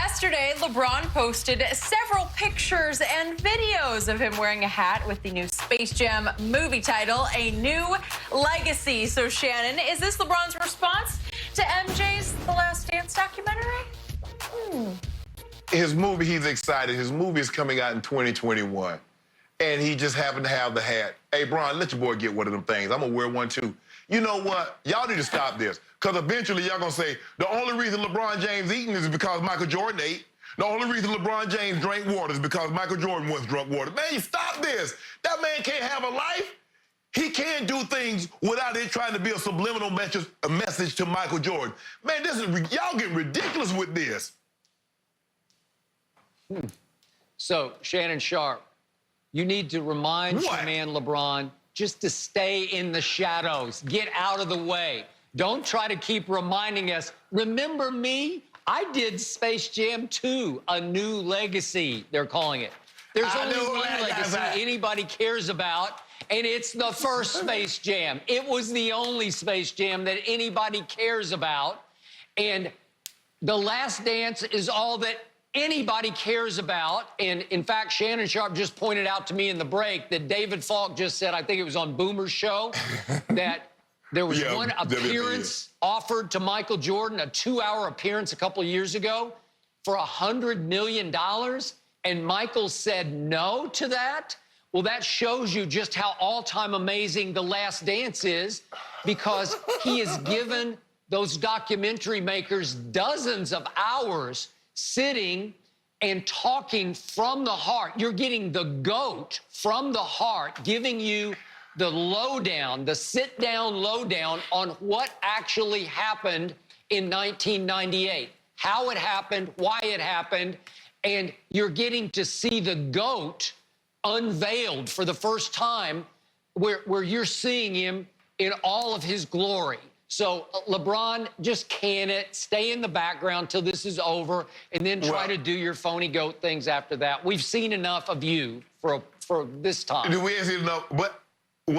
Yesterday, LeBron posted several pictures and videos of him wearing a hat with the new Space Jam movie title, A New Legacy. So, Shannon, is this LeBron's response to MJ's The Last Dance documentary? His movie, he's excited. His movie is coming out in 2021. And he just happened to have the hat. Hey, Bron, let your boy get one of them things. I'm going to wear one, too. You know what? Y'all need to stop this. Because eventually y'all going to say, the only reason LeBron James eating is because Michael Jordan ate. The only reason LeBron James drank water is because Michael Jordan once drunk water. Man, you stop this. That man can't have a life. He can't do things without it trying to be a subliminal message to Michael Jordan. Man, this is y'all getting ridiculous with this. So, Shannon Sharpe, you need to remind your man LeBron just to stay in the shadows. Get out of the way. Don't try to keep reminding us, remember me? I did Space Jam 2, A New Legacy, they're calling it. There's only one legacy anybody cares about, and it's the first Space Jam. It was the only Space Jam that anybody cares about, and The Last Dance is all that anybody cares about. And in fact, Shannon Sharpe just pointed out to me in the break that David Falk just said, I think it was on Boomer's show, that there was one appearance offered to Michael Jordan, a 2-hour appearance a couple of years ago for $100 million. And Michael said no to that. Well, that shows you just how all-time amazing The Last Dance is, because he has given those documentary makers dozens of hours sitting and talking from the heart. You're getting the GOAT from the heart, giving you the lowdown, the sit-down lowdown on what actually happened in 1998, how it happened, why it happened, and you're getting to see the GOAT unveiled for the first time, where you're seeing him in all of his glory. So, LeBron, just can it, stay in the background till this is over, and then try to do your phony GOAT things after that. We've seen enough of you for this time. Do we see enough? But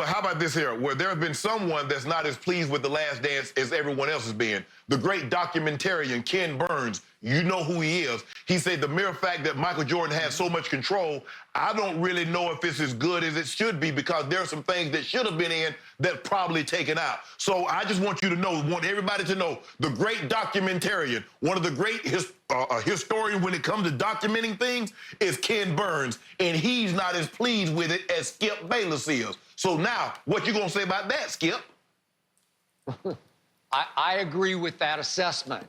how about this here, where there has been someone that's not as pleased with The Last Dance as everyone else has been? The great documentarian Ken Burns, you know who he is. He said the mere fact that Michael Jordan had so much control, I don't really know if it's as good as it should be, because there are some things that should have been in that probably taken out. So I just want you to know, want everybody to know, the great documentarian, one of the great historians when it comes to documenting things is Ken Burns, and he's not as pleased with it as Skip Bayless is. So now, what you gonna say about that, Skip? I agree with that assessment.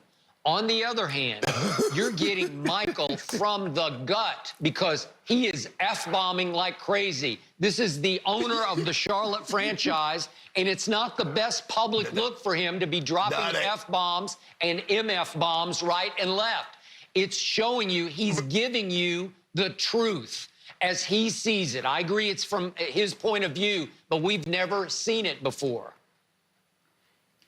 On the other hand, you're getting Michael from the gut, because he is F-bombing like crazy. This is the owner of the Charlotte franchise, and it's not the best public look for him to be dropping F-bombs and MF bombs right and left. It's showing you, he's giving you the truth as he sees it. I agree it's from his point of view, but we've never seen it before.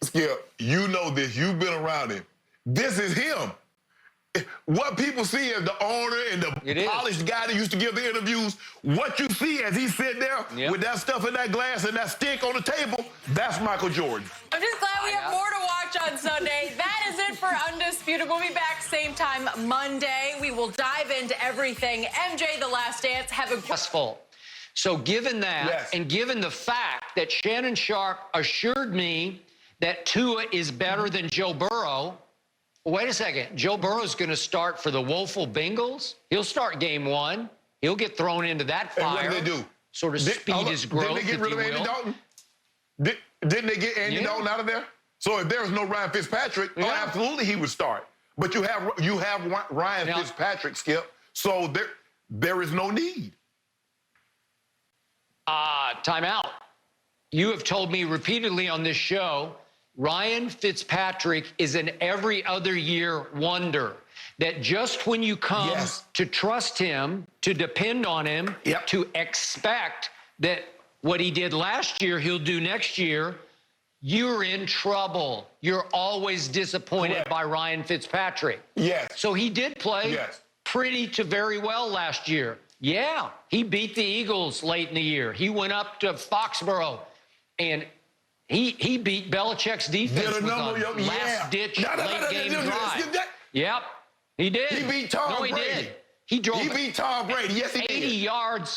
Skip, you know this. You've been around him. This is him. What people see as the owner and the polished guy that used to give the interviews, what you see as he sit there with that stuff in that glass and that stick on the table, that's Michael Jordan. I'm just glad we have more to watch on Sunday. That is it for Undisputed. We'll be back same time Monday. We will dive into everything. MJ, The Last Dance, have a successful. So given that, and given the fact that Shannon Sharpe assured me that Tua is better than Joe Burrow, wait a second. Joe Burrow's going to start for the woeful Bengals. He'll start game 1. He'll get thrown into that fire. And what did they do? Sort of speed his growth, Didn't they get rid of Andy Dalton? Didn't they get Andy Dalton out of there? So if there's no Ryan Fitzpatrick, oh, absolutely he would start. But you have Ryan Fitzpatrick, Skip. So there is no need. Timeout. You have told me repeatedly on this show, Ryan Fitzpatrick is an every other year wonder. That just when you come to trust him, to depend on him, to expect that what he did last year, he'll do next year, you're in trouble. You're always disappointed by Ryan Fitzpatrick. So he did play pretty to very well last year. Yeah, he beat the Eagles late in the year. He went up to Foxborough, and he beat Belichick's defense with a last-ditch late-game drive. Yep. He did. He beat Tom Brady. No, he did. He drove. He beat Tom Brady. Yes, he 80 did.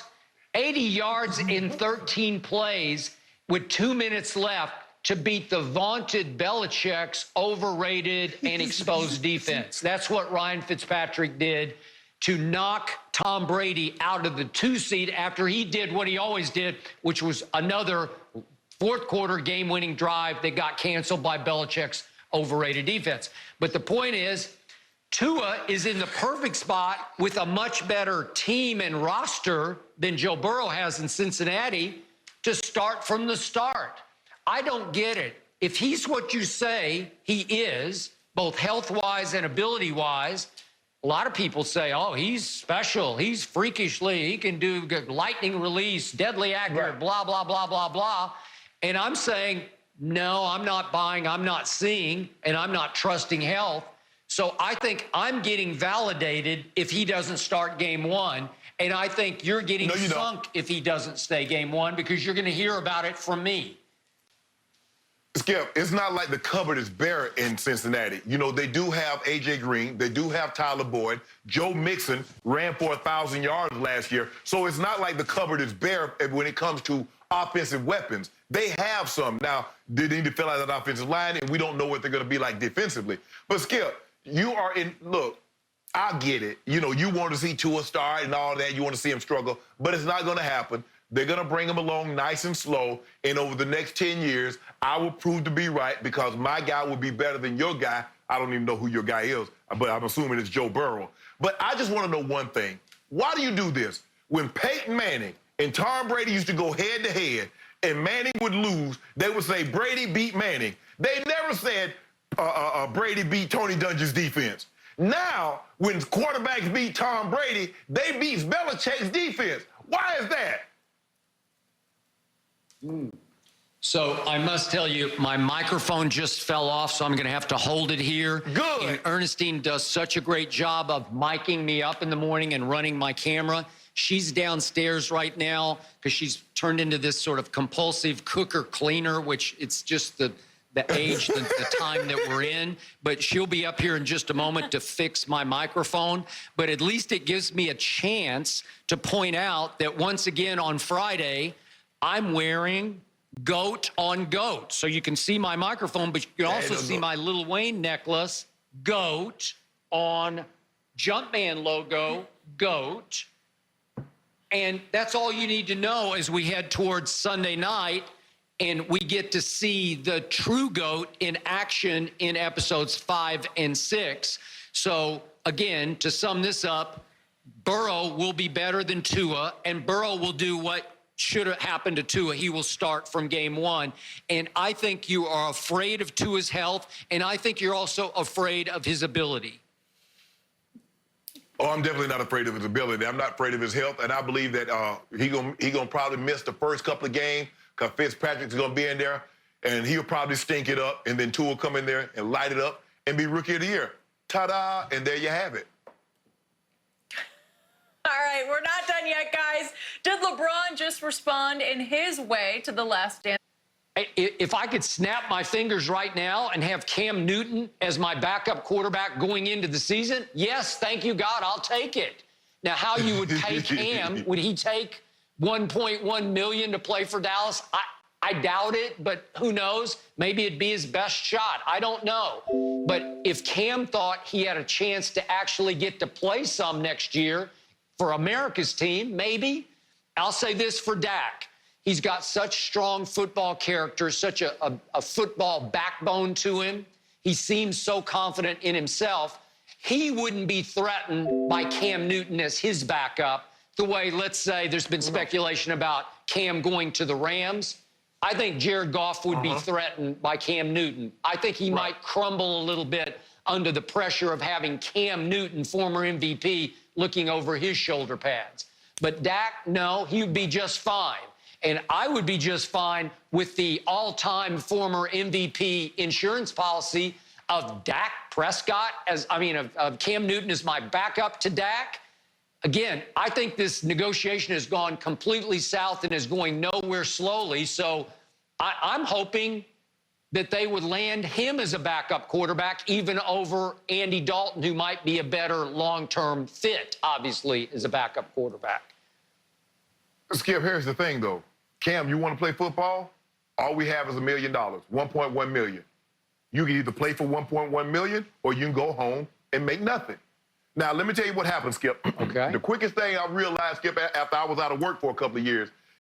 80 yards in 13 plays with 2 minutes left to beat the vaunted Belichick's overrated and exposed defense. That's what Ryan Fitzpatrick did to knock Tom Brady out of the 2 seed after he did what he always did, which was another fourth quarter game-winning drive that got canceled by Belichick's overrated defense. But the point is, Tua is in the perfect spot with a much better team and roster than Joe Burrow has in Cincinnati to start from the start. I don't get it. If he's what you say he is, both health-wise and ability-wise, a lot of people say, oh, he's special. He's freakishly, he can do good lightning release, deadly accurate, Right. blah, blah, blah, blah, blah. And I'm saying, no, I'm not buying, I'm not seeing, and I'm not trusting health. So I think I'm getting validated if he doesn't start game 1. And I think you're getting sunk if he doesn't stay game 1 because you're going to hear about it from me. Skip, it's not like the cupboard is bare in Cincinnati. You know, they do have A.J. Green. They do have Tyler Boyd. Joe Mixon ran for 1,000 yards last year. So it's not like the cupboard is bare when it comes to offensive weapons. They have some. Now, they need to fill out that offensive line, and we don't know what they're going to be like defensively. But, Skip, you are in – look, I get it. You know, you want to see Tua start and all that. You want to see him struggle. But it's not going to happen. They're going to bring him along nice and slow, and over the next 10 years, I will prove to be right because my guy will be better than your guy. I don't even know who your guy is, but I'm assuming it's Joe Burrow. But I just want to know one thing. Why do you do this? When Peyton Manning and Tom Brady used to go head-to-head and Manning would lose, they would say Brady beat Manning. They never said Brady beat Tony Dungy's defense. Now, when quarterbacks beat Tom Brady, they beat Belichick's defense. Why is that? So I must tell you, my microphone just fell off, so I'm going to have to hold it here. Good. And Ernestine does such a great job of miking me up in the morning and running my camera. She's downstairs right now because she's turned into this sort of compulsive cooker cleaner, which it's just the age, the time that we're in. But she'll be up here in just a moment to fix my microphone. But at least it gives me a chance to point out that once again on Friday, I'm wearing goat on goat. So you can see my microphone, but you can also see my Lil Wayne necklace, goat on Jumpman logo, goat. And that's all you need to know as we head towards Sunday night and we get to see the true GOAT in action in episodes 5 and 6. So again, to sum this up, Burrow will be better than Tua, and Burrow will do what should have happened to Tua. He will start from game 1. And I think you are afraid of Tua's health, and I think you're also afraid of his ability. Oh, I'm definitely not afraid of his ability. I'm not afraid of his health, and I believe that he gonna probably miss the first couple of games because Fitzpatrick's gonna be in there, and he'll probably stink it up, and then Tua will come in there and light it up and be Rookie of the Year. Ta-da, and there you have it. All right, we're not done yet, guys. Did LeBron just respond in his way to the Last Dance? If I could snap my fingers right now and have Cam Newton as my backup quarterback going into the season, yes, thank you, God, I'll take it. Now, how you would pay Cam, would he take $1.1 million to play for Dallas? I doubt it, but who knows? Maybe it'd be his best shot. I don't know. But if Cam thought he had a chance to actually get to play some next year for America's team, maybe. I'll say this for Dak. He's got such strong football character, such a football backbone to him. He seems so confident in himself. He wouldn't be threatened by Cam Newton as his backup the way, let's say, there's been speculation about Cam going to the Rams. I think Jared Goff would be threatened by Cam Newton. I think he might crumble a little bit under the pressure of having Cam Newton, former MVP, looking over his shoulder pads. But Dak, no, he would be just fine. And I would be just fine with the all-time former MVP insurance policy of Dak Prescott of Cam Newton as my backup to Dak. Again, I think this negotiation has gone completely south and is going nowhere slowly. So I'm hoping that they would land him as a backup quarterback even over Andy Dalton, who might be a better long-term fit, obviously, as a backup quarterback. Skip, here's the thing, though. Cam, you want to play football? All we have is $1 million, $1.1 million. You can either play for $1.1 million or you can go home and make nothing. Now, let me tell you what happened, Skip. Okay. The quickest thing I realized, Skip, after I was out of work for a couple of years,